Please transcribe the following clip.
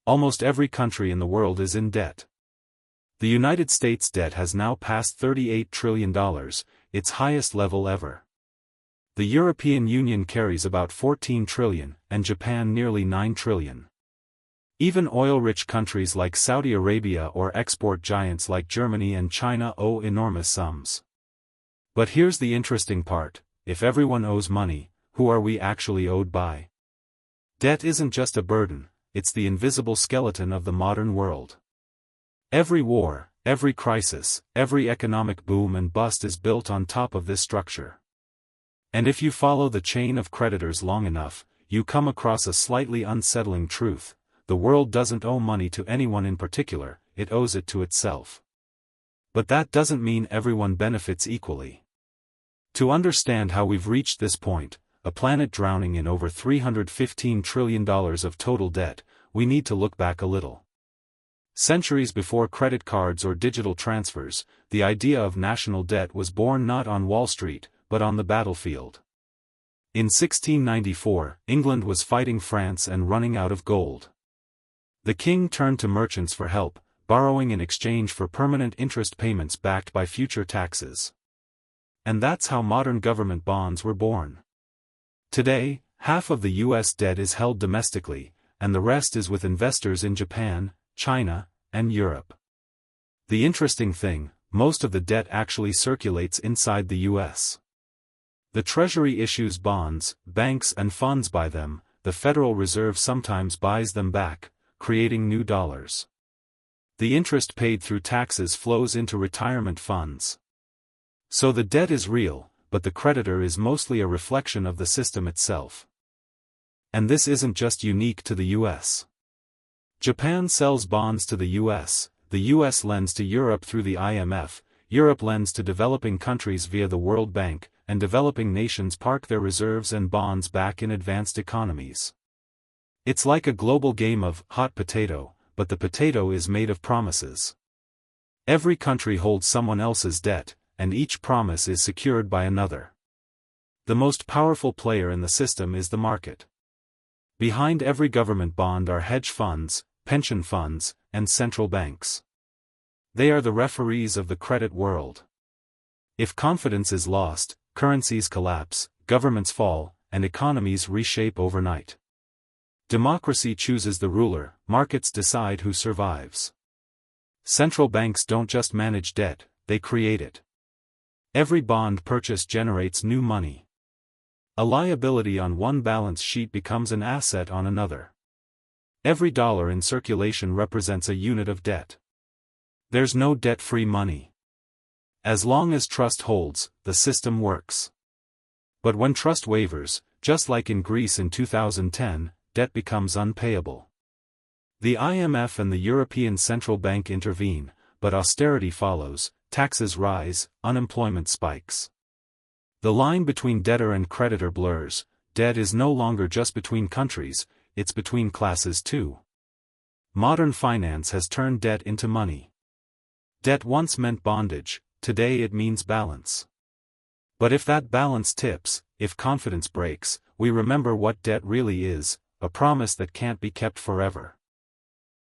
Almost every country in the world is in debt. The United States debt has now passed $38 trillion, its highest level ever. The European Union carries about 14 trillion, and Japan nearly 9 trillion. Even oil-rich countries like Saudi Arabia or export giants like Germany and China owe enormous sums. But here's the interesting part: if everyone owes money, who are we actually owed by? Debt isn't just a burden, it's the invisible skeleton of the modern world. Every war, every crisis, every economic boom and bust is built on top of this structure. And if you follow the chain of creditors long enough, you come across a slightly unsettling truth: the world doesn't owe money to anyone in particular, it owes it to itself. But that doesn't mean everyone benefits equally. To understand how we've reached this point, a planet drowning in over $315 trillion of total debt, we need to look back a little. Centuries before credit cards or digital transfers, the idea of national debt was born not on Wall Street, but on the battlefield. In 1694, England was fighting France and running out of gold. The king turned to merchants for help, borrowing in exchange for permanent interest payments backed by future taxes. And that's how modern government bonds were born. Today, half of the U.S. debt is held domestically, and the rest is with investors in Japan, China, and Europe. The interesting thing, most of the debt actually circulates inside the U.S. The Treasury issues bonds, banks and funds buy them, the Federal Reserve sometimes buys them back, creating new dollars. The interest paid through taxes flows into retirement funds. So the debt is real, but the creditor is mostly a reflection of the system itself. And this isn't just unique to the U.S. Japan sells bonds to the U.S., the U.S. lends to Europe through the IMF, Europe lends to developing countries via the World Bank, and developing nations park their reserves and bonds back in advanced economies. It's like a global game of hot potato, but the potato is made of promises. Every country holds someone else's debt, and each promise is secured by another. The most powerful player in the system is the market. Behind every government bond are hedge funds, pension funds, and central banks. They are the referees of the credit world. If confidence is lost, currencies collapse, governments fall, and economies reshape overnight. Democracy chooses the ruler, markets decide who survives. Central banks don't just manage debt, they create it. Every bond purchase generates new money. A liability on one balance sheet becomes an asset on another. Every dollar in circulation represents a unit of debt. There's no debt-free money. As long as trust holds, the system works. But when trust wavers, just like in Greece in 2010, debt becomes unpayable. The IMF and the European Central Bank intervene, but austerity follows, taxes rise, unemployment spikes. The line between debtor and creditor blurs. Debt is no longer just between countries, it's between classes too. Modern finance has turned debt into money. Debt once meant bondage, today it means balance. But if that balance tips, if confidence breaks, we remember what debt really is: a promise that can't be kept forever.